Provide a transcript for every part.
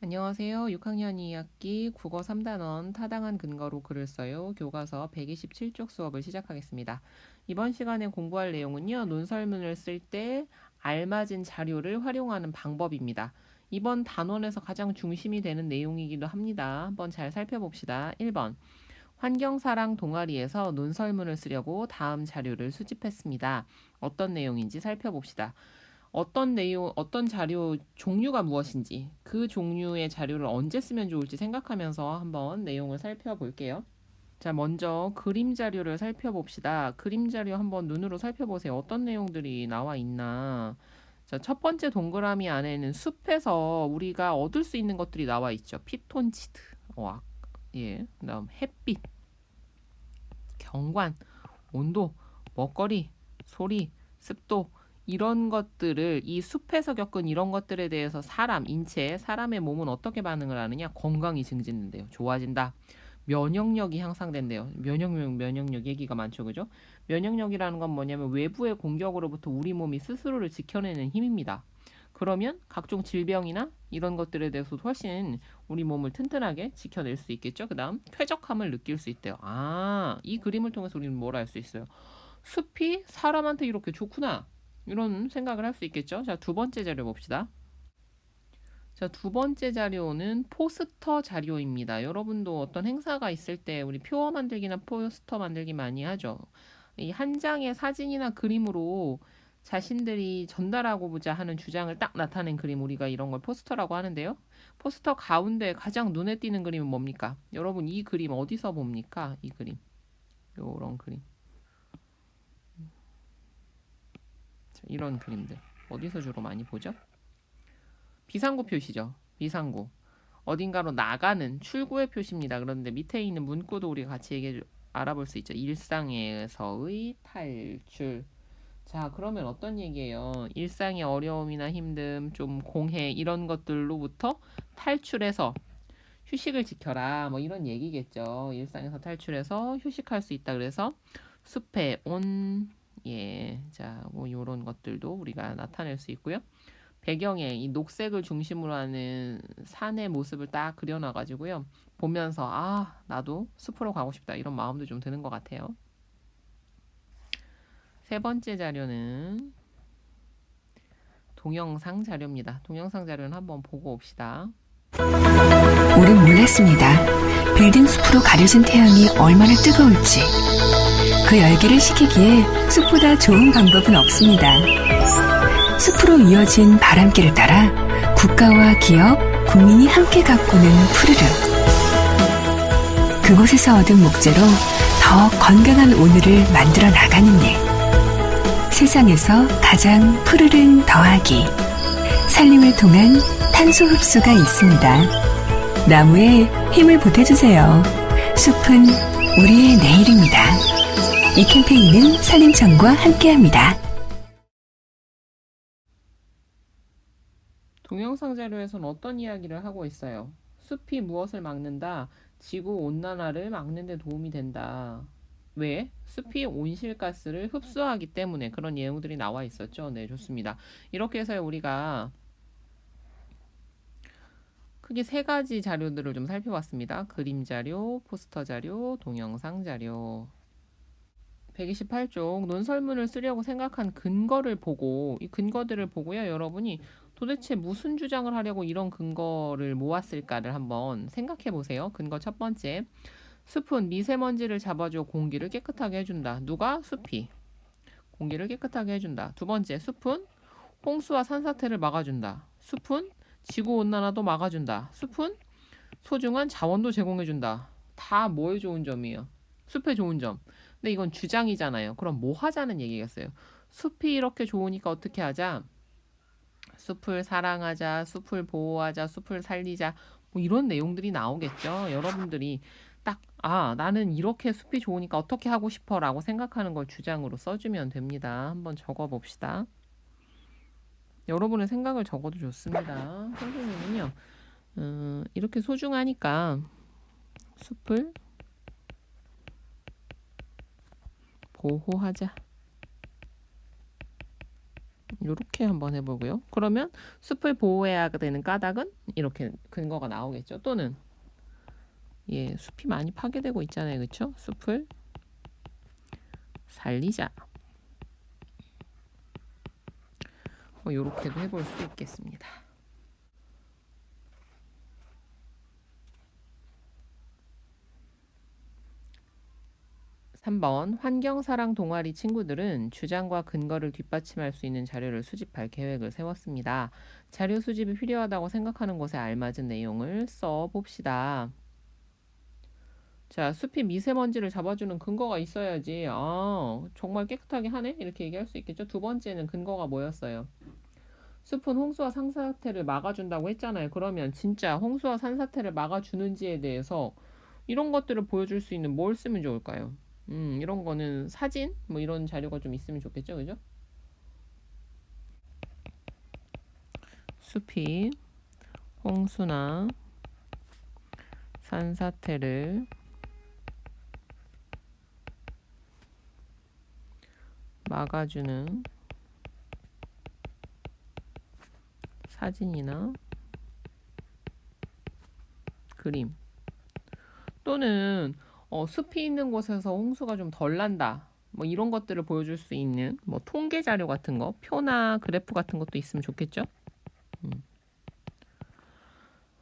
안녕하세요. 6학년 2학기 국어 3단원 타당한 근거로 글을 써요. 교과서 127쪽 수업을 시작하겠습니다. 이번 시간에 공부할 내용은요. 논설문을 쓸 때 알맞은 자료를 활용하는 방법입니다. 이번 단원에서 가장 중심이 되는 내용이기도 합니다. 한번 잘 살펴봅시다. 1번. 환경사랑 동아리에서 논설문을 쓰려고 다음 자료를 수집했습니다. 어떤 내용인지 살펴봅시다. 어떤 내용, 어떤 자료 종류가 무엇인지, 그 종류의 자료를 언제 쓰면 좋을지 생각하면서 한번 내용을 살펴볼게요. 자, 먼저 그림 자료를 살펴봅시다. 그림 자료 한번 눈으로 살펴보세요. 어떤 내용들이 나와 있나. 자, 첫 번째 동그라미 안에는 숲에서 우리가 얻을 수 있는 것들이 나와 있죠. 피톤치드, 예, 그다음 햇빛, 경관, 온도, 먹거리, 소리, 습도, 이런 것들을 이 숲에서 겪은 이런 것들에 대해서 사람의 몸은 어떻게 반응을 하느냐? 건강이 증진된대요. 좋아진다. 면역력이 향상된대요. 면역력 얘기가 많죠. 그죠? 면역력이라는 건 뭐냐면 외부의 공격으로부터 우리 몸이 스스로를 지켜내는 힘입니다. 그러면 각종 질병이나 이런 것들에 대해서 훨씬 우리 몸을 튼튼하게 지켜낼 수 있겠죠. 그 다음 쾌적함을 느낄 수 있대요. 이 그림을 통해서 우리는 뭘 알 수 있어요? 숲이 사람한테 이렇게 좋구나. 이런 생각을 할 수 있겠죠. 자, 두 번째 자료 봅시다. 자, 두 번째 자료는 포스터 자료입니다. 여러분도 어떤 행사가 있을 때 우리 표어 만들기나 포스터 만들기 많이 하죠. 이 한 장의 사진이나 그림으로 자신들이 전달하고자 하는 주장을 딱 나타낸 그림, 우리가 이런 걸 포스터라고 하는데요. 포스터 가운데 가장 눈에 띄는 그림은 뭡니까? 여러분 이 그림 어디서 봅니까? 이 그림. 요런 그림. 자, 이런 그림들. 어디서 주로 많이 보죠? 비상구 표시죠. 비상구. 어딘가로 나가는 출구의 표시입니다. 그런데 밑에 있는 문구도 우리가 같이 알아볼 수 있죠. 일상에서의 탈출. 자, 그러면 어떤 얘기예요? 일상의 어려움이나 힘듦, 좀 공해 이런 것들로부터 탈출해서 휴식을 지켜라. 뭐 이런 얘기겠죠. 일상에서 탈출해서 휴식할 수 있다. 그래서 숲에 온 자, 뭐 이런 것들도 우리가 나타낼 수 있고요. 배경에 이 녹색을 중심으로 하는 산의 모습을 딱 그려놔가지고요. 보면서 나도 숲으로 가고 싶다 이런 마음도 좀 드는 것 같아요. 세 번째 자료는 동영상 자료입니다. 동영상 자료는 한번 보고 옵시다. 우린 몰랐습니다. 빌딩 숲으로 가려진 태양이 얼마나 뜨거울지. 그 열기를 식히기에 숲보다 좋은 방법은 없습니다. 숲으로 이어진 바람길을 따라 국가와 기업, 국민이 함께 가꾸는 푸르르. 그곳에서 얻은 목재로 더 건강한 오늘을 만들어 나가는 일. 세상에서 가장 푸르른 더하기. 산림을 통한 탄소 흡수가 있습니다. 나무에 힘을 보태주세요. 숲은 우리의 내일입니다. 이 캠페인은 산림청과 함께합니다. 동영상 자료에서는 어떤 이야기를 하고 있어요? 숲이 무엇을 막는다? 지구온난화를 막는 데 도움이 된다. 왜? 숲이 온실가스를 흡수하기 때문에 그런 내용들이 나와 있었죠. 네, 좋습니다. 이렇게 해서 우리가 크게 세 가지 자료들을 좀 살펴봤습니다. 그림 자료, 포스터 자료, 동영상 자료. 128쪽 논설문을 쓰려고 생각한 근거를 보고 이 근거들을 보고요. 여러분이 도대체 무슨 주장을 하려고 이런 근거를 모았을까를 한번 생각해 보세요. 근거 첫 번째. 숲은 미세먼지를 잡아줘 공기를 깨끗하게 해준다. 누가? 숲이. 공기를 깨끗하게 해준다. 두 번째. 숲은 홍수와 산사태를 막아준다. 숲은 지구온난화도 막아준다. 숲은 소중한 자원도 제공해준다. 다 뭐에 좋은 점이에요? 숲의 좋은 점. 근데 이건 주장이잖아요. 그럼 뭐 하자는 얘기겠어요? 숲이 이렇게 좋으니까 어떻게 하자? 숲을 사랑하자, 숲을 보호하자, 숲을 살리자. 뭐 이런 내용들이 나오겠죠. 여러분들이 딱, 나는 이렇게 숲이 좋으니까 어떻게 하고 싶어 라고 생각하는 걸 주장으로 써주면 됩니다. 한번 적어봅시다. 여러분의 생각을 적어도 좋습니다. 선생님은요, 이렇게 소중하니까 숲을 보호하자. 이렇게 한번 해보고요. 그러면 숲을 보호해야 되는 까닭은 이렇게 근거가 나오겠죠. 또는 예, 숲이 많이 파괴되고 있잖아요. 그렇죠? 숲을 살리자. 이렇게도 해볼 수 있겠습니다. 3번 환경사랑 동아리 친구들은 주장과 근거를 뒷받침할 수 있는 자료를 수집할 계획을 세웠습니다. 자료 수집이 필요하다고 생각하는 곳에 알맞은 내용을 써봅시다. 자, 숲이 미세먼지를 잡아주는 근거가 있어야지. 정말 깨끗하게 하네? 이렇게 얘기할 수 있겠죠. 두 번째는 근거가 뭐였어요? 숲은 홍수와 산사태를 막아준다고 했잖아요. 그러면 진짜 홍수와 산사태를 막아주는지에 대해서 이런 것들을 보여줄 수 있는 뭘 쓰면 좋을까요? 이런 거는 사진? 뭐 이런 자료가 좀 있으면 좋겠죠. 그죠? 숲이 홍수나 산사태를 막아주는 사진이나 그림 또는 숲이 있는 곳에서 홍수가 좀 덜 난다. 뭐 이런 것들을 보여줄 수 있는 뭐 통계 자료 같은 거, 표나 그래프 같은 것도 있으면 좋겠죠.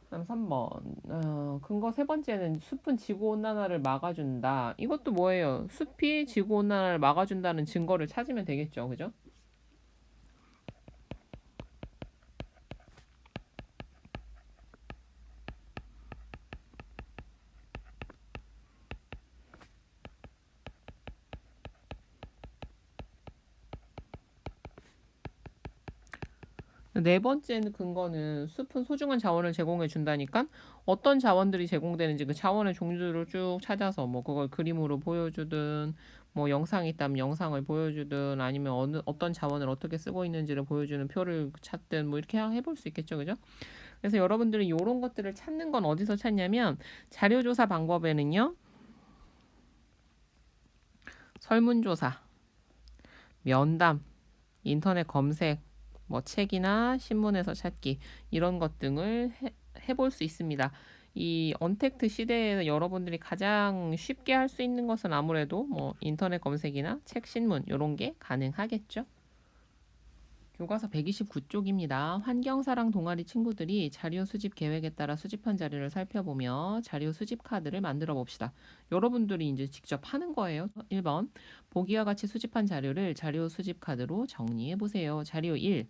그다음 3번. 근거 세 번째는 숲은 지구온난화를 막아준다. 이것도 뭐예요? 숲이 지구온난화를 막아준다는 증거를 찾으면 되겠죠. 그죠? 네 번째 근거는 숲은 소중한 자원을 제공해 준다니까 어떤 자원들이 제공되는지 그 자원의 종류를 쭉 찾아서 뭐 그걸 그림으로 보여주든 뭐 영상이 있다면 영상을 보여주든 아니면 어떤 자원을 어떻게 쓰고 있는지를 보여주는 표를 찾든 뭐 이렇게 해볼 수 있겠죠. 그죠? 그래서 여러분들이 이런 것들을 찾는 건 어디서 찾냐면 자료조사 방법에는요. 설문조사, 면담, 인터넷 검색, 뭐 책이나 신문에서 찾기 이런 것 등을 해볼 수 있습니다. 이 언택트 시대에 여러분들이 가장 쉽게 할 수 있는 것은 아무래도 뭐 인터넷 검색이나 책, 신문 이런 게 가능하겠죠. 교과서 129쪽입니다. 환경사랑 동아리 친구들이 자료 수집 계획에 따라 수집한 자료를 살펴보며 자료 수집 카드를 만들어 봅시다. 여러분들이 이제 직접 하는 거예요. 1번 보기와 같이 수집한 자료를 자료 수집 카드로 정리해 보세요. 자료 1.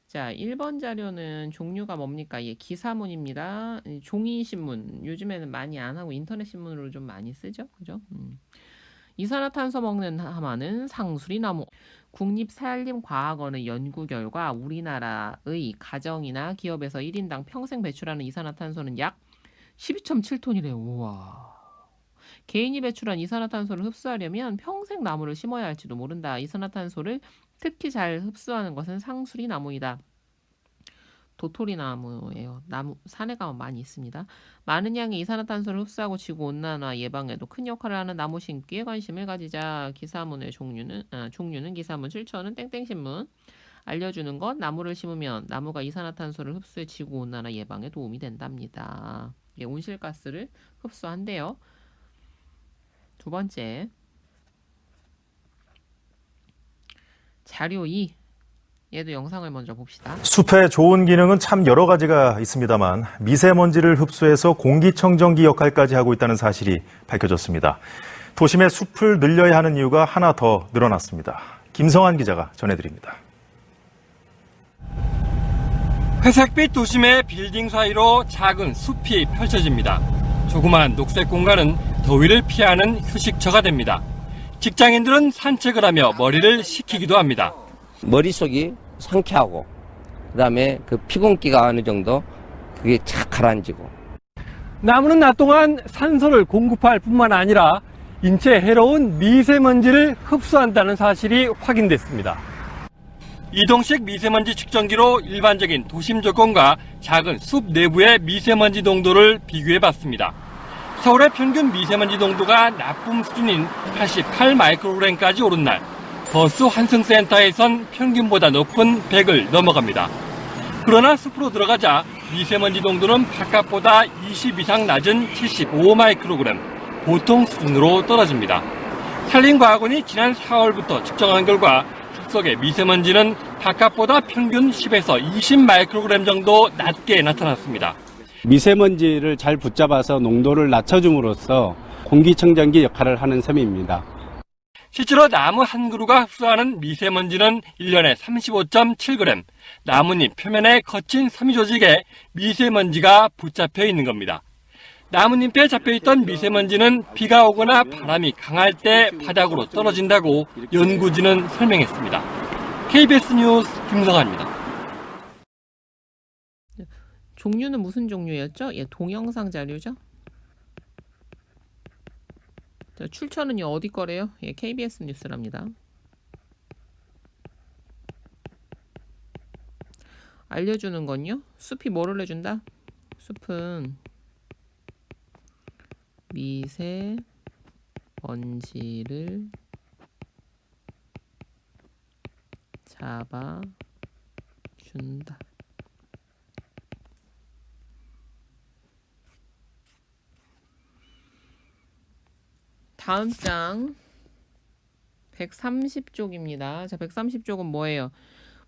자, 1번 자료는 종류가 뭡니까? 예, 기사문입니다. 종이신문. 요즘에는 많이 안 하고 인터넷 신문으로 좀 많이 쓰죠. 그죠? 이산화탄소 먹는 하마는 상수리나무. 국립산림과학원의 연구 결과 우리나라의 가정이나 기업에서 1인당 평생 배출하는 이산화탄소는 약 12.7톤이래요. 우와. 개인이 배출한 이산화탄소를 흡수하려면 평생 나무를 심어야 할지도 모른다. 이산화탄소를 특히 잘 흡수하는 것은 상수리나무이다. 도토리나무예요. 나무 산에 가면 많이 있습니다. 많은 양의 이산화탄소를 흡수하고 지구온난화 예방에도 큰 역할을 하는 나무 심기에 관심을 가지자. 기사문의 종류는 기사문, 출처는 땡땡신문. 알려주는 것, 나무를 심으면 나무가 이산화탄소를 흡수해 지구온난화 예방에 도움이 된답니다. 예, 온실가스를 흡수한대요. 두 번째, 자료 2. 얘도 영상을 먼저 봅시다. 숲의 좋은 기능은 참 여러 가지가 있습니다만 미세먼지를 흡수해서 공기청정기 역할까지 하고 있다는 사실이 밝혀졌습니다. 도심의 숲을 늘려야 하는 이유가 하나 더 늘어났습니다. 김성한 기자가 전해드립니다. 회색빛 도심의 빌딩 사이로 작은 숲이 펼쳐집니다. 조그마한 녹색 공간은 더위를 피하는 휴식처가 됩니다. 직장인들은 산책을 하며 머리를 식히기도 합니다. 머릿속이 상쾌하고 그다음에 그 피곤기가 어느 정도 그게 착 가라앉고. 나무는 낮 동안 산소를 공급할 뿐만 아니라 인체에 해로운 미세먼지를 흡수한다는 사실이 확인됐습니다. 이동식 미세먼지 측정기로 일반적인 도심 조건과 작은 숲 내부의 미세먼지 농도를 비교해봤습니다. 서울의 평균 미세먼지 농도가 나쁨 수준인 88 마이크로그램까지 오른 날 버스 환승센터에선 평균보다 높은 100을 넘어갑니다. 그러나 숲으로 들어가자 미세먼지 농도는 바깥보다 20 이상 낮은 75 마이크로그램, 보통 수준으로 떨어집니다. 산림과학원이 지난 4월부터 측정한 결과 숲속의 미세먼지는 바깥보다 평균 10에서 20 마이크로그램 정도 낮게 나타났습니다. 미세먼지를 잘 붙잡아서 농도를 낮춰줌으로써 공기청정기 역할을 하는 셈입니다. 실제로 나무 한 그루가 흡수하는 미세먼지는 1년에 35.7g, 나뭇잎 표면에 거친 섬유조직에 미세먼지가 붙잡혀 있는 겁니다. 나뭇잎에 잡혀있던 미세먼지는 비가 오거나 바람이 강할 때 바닥으로 떨어진다고 연구진은 설명했습니다. KBS 뉴스 김성환입니다. 종류는 무슨 종류였죠? 예, 동영상 자료죠. 자, 출처는요 어디 거래요? 예, KBS 뉴스랍니다. 알려주는 건요? 숲이 뭐를 해준다? 숲은 미세먼지를 잡아준다. 다음 장 130쪽입니다. 자, 130쪽은 뭐예요?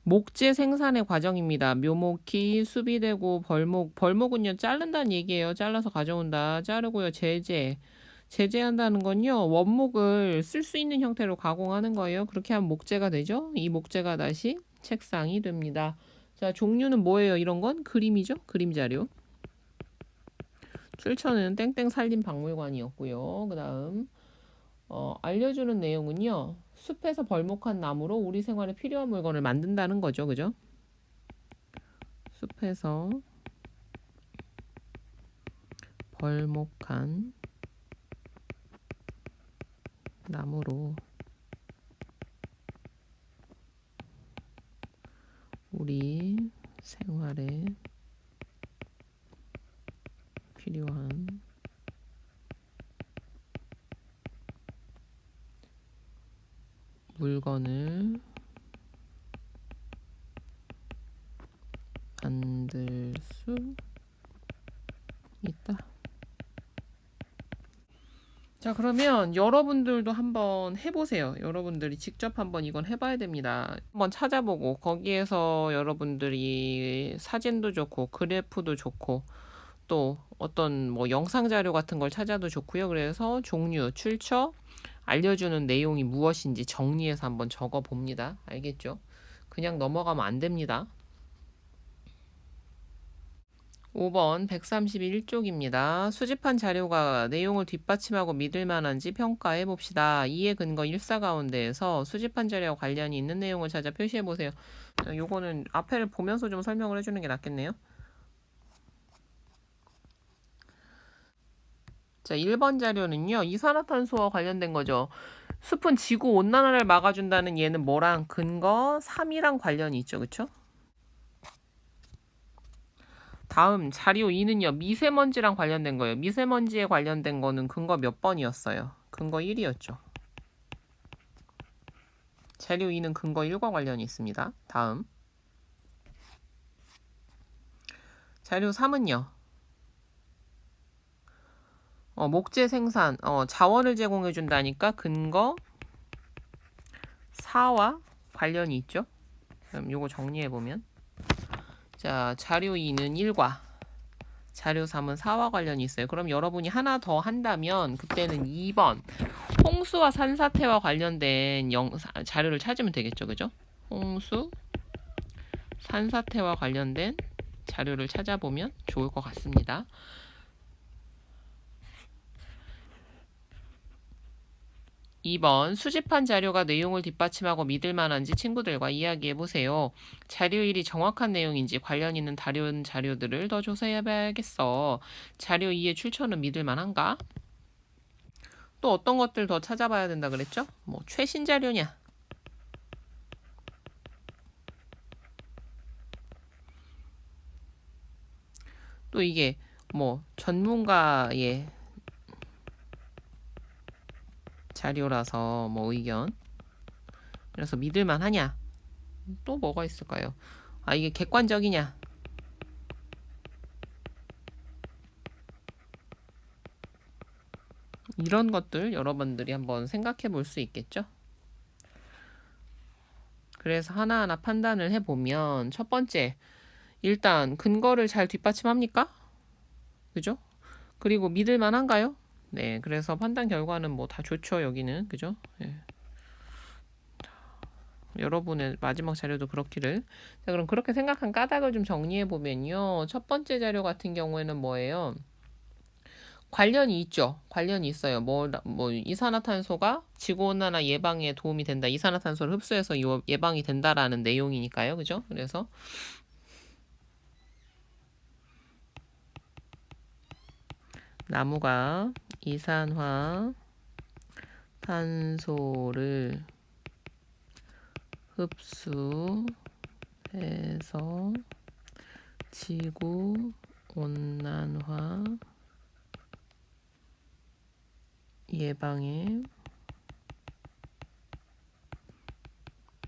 목재 생산의 과정입니다. 묘목이 수비되고 벌목은요 자른다는 얘기예요. 잘라서 가져온다. 자르고요 제재한다는 건요 원목을 쓸 수 있는 형태로 가공하는 거예요. 그렇게 하면 목재가 되죠. 이 목재가 다시 책상이 됩니다. 자, 종류는 뭐예요? 이런 건 그림이죠. 그림 자료. 출처는 땡땡 산림박물관이었고요. 그 다음 알려주는 내용은요. 숲에서 벌목한 나무로 우리 생활에 필요한 물건을 만든다는 거죠. 그죠? 숲에서 벌목한 나무로 우리 생활에 필요한 물건을 만들 수 있다. 자, 그러면 여러분들도 한번 해보세요. 여러분들이 직접 한번 이건 해봐야 됩니다. 한번 찾아보고 거기에서 여러분들이 사진도 좋고 그래프도 좋고 또 어떤 뭐 영상 자료 같은 걸 찾아도 좋고요. 그래서 종류, 출처, 알려주는 내용이 무엇인지 정리해서 한번 적어 봅니다. 알겠죠? 그냥 넘어가면 안 됩니다. 5번 131쪽입니다. 수집한 자료가 내용을 뒷받침하고 믿을 만한지 평가해 봅시다. 이해 근거 1사 가운데에서 수집한 자료와 관련이 있는 내용을 찾아 표시해 보세요. 요거는 앞에를 보면서 좀 설명을 해주는 게 낫겠네요. 자, 1번 자료는요. 이산화탄소와 관련된 거죠. 숲은 지구 온난화를 막아준다는 얘는 뭐랑 근거 3이랑 관련이 있죠. 그쵸? 다음 자료 2는요. 미세먼지랑 관련된 거예요. 미세먼지에 관련된 거는 근거 몇 번이었어요? 근거 1이었죠. 자료 2는 근거 1과 관련이 있습니다. 다음 자료 3은요. 목재 생산, 자원을 제공해 준다니까 근거 4와 관련이 있죠. 그럼 요거 정리해 보면 자, 자료 2는 1과 자료 3은 4와 관련이 있어요. 그럼 여러분이 하나 더 한다면 그때는 2번 홍수와 산사태와 관련된 자료를 찾으면 되겠죠. 그죠? 홍수, 산사태와 관련된 자료를 찾아보면 좋을 것 같습니다. 2번 수집한 자료가 내용을 뒷받침하고 믿을 만한지 친구들과 이야기해보세요. 자료 1이 정확한 내용인지 관련 있는 다른 자료들을 더 조사해봐야겠어. 자료 2의 출처는 믿을 만한가? 또 어떤 것들 더 찾아봐야 된다 그랬죠? 뭐 최신 자료냐? 또 이게 뭐 전문가의 자료라서 뭐 의견 그래서 믿을만 하냐? 또 뭐가 있을까요? 아, 이게 객관적이냐? 이런 것들 여러분들이 한번 생각해 볼 수 있겠죠? 그래서 하나하나 판단을 해보면 첫 번째, 일단 근거를 잘 뒷받침합니까? 그죠? 그리고 믿을 만한가요? 네, 그래서 판단 결과는 뭐 다 좋죠, 여기는. 그죠? 예. 여러분의 마지막 자료도 그렇기를. 자, 그럼 그렇게 생각한 까닭을 좀 정리해 보면요. 첫 번째 자료 같은 경우에는 뭐예요? 관련이 있죠. 관련이 있어요. 뭐 이산화탄소가 지구온난화 예방에 도움이 된다. 이산화탄소를 흡수해서 예방이 된다라는 내용이니까요. 그죠? 그래서 나무가 이산화탄소를 흡수해서 지구 온난화 예방에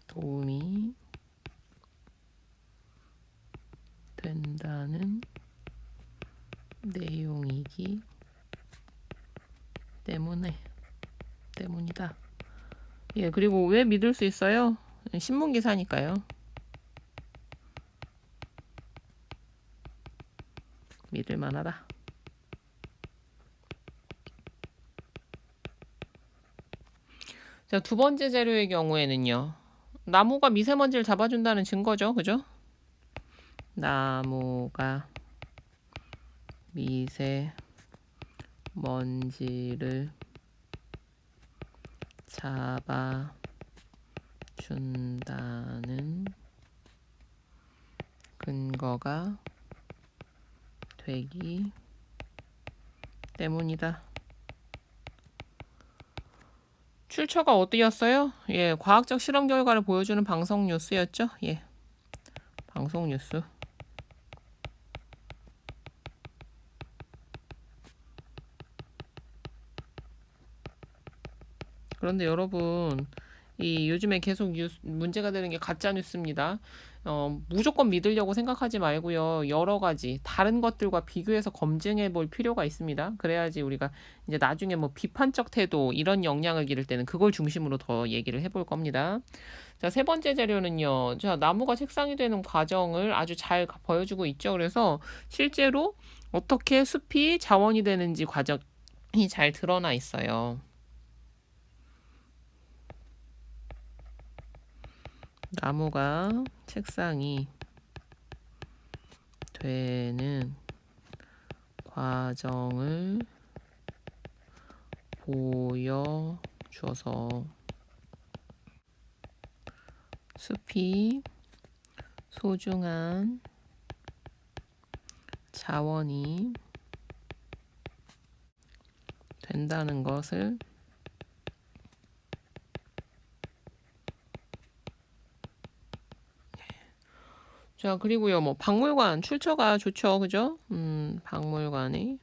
도움이 된다는 내용이기 때문이다. 예, 그리고 왜 믿을 수 있어요? 신문 기사니까요. 믿을 만하다. 자, 두 번째 자료의 경우에는요. 나무가 미세먼지를 잡아준다는 증거죠. 그죠? 나무가 미세먼지를 잡아준다는 근거가 되기 때문이다. 출처가 어디였어요? 예, 과학적 실험 결과를 보여주는 방송 뉴스였죠? 예, 방송 뉴스. 그런데 여러분, 이 요즘에 계속 문제가 되는 게 가짜 뉴스입니다. 무조건 믿으려고 생각하지 말고요. 여러 가지 다른 것들과 비교해서 검증해 볼 필요가 있습니다. 그래야지 우리가 이제 나중에 뭐 비판적 태도 이런 역량을 기를 때는 그걸 중심으로 더 얘기를 해볼 겁니다. 자, 세 번째 자료는요. 자, 나무가 색상이 되는 과정을 아주 잘 보여주고 있죠. 그래서 실제로 어떻게 숲이 자원이 되는지 과정이 잘 드러나 있어요. 나무가 책상이 되는 과정을 보여줘서 숲이 소중한 자원이 된다는 것을 자, 그리고요, 뭐, 박물관 출처가 좋죠. 그죠? 박물관의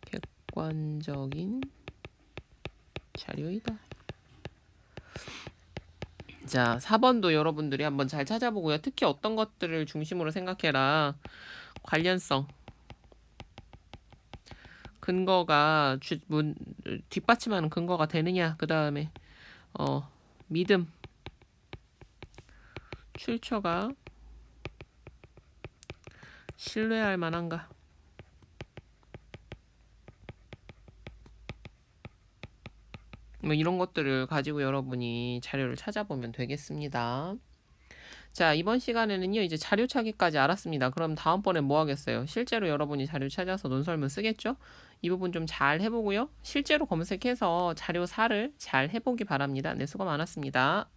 객관적인 자료이다. 자, 4번도 여러분들이 한번 잘 찾아보고요. 특히 어떤 것들을 중심으로 생각해라. 관련성. 근거가 뒷받침하는 근거가 되느냐. 그 다음에 믿음. 출처가 신뢰할 만한가? 뭐 이런 것들을 가지고 여러분이 자료를 찾아보면 되겠습니다. 자, 이번 시간에는요, 이제 자료 찾기까지 알았습니다. 그럼 다음번에 뭐 하겠어요? 실제로 여러분이 자료 찾아서 논설문 쓰겠죠? 이 부분 좀 잘 해보고요. 실제로 검색해서 자료 사를 잘 해보기 바랍니다. 네, 수고 많았습니다.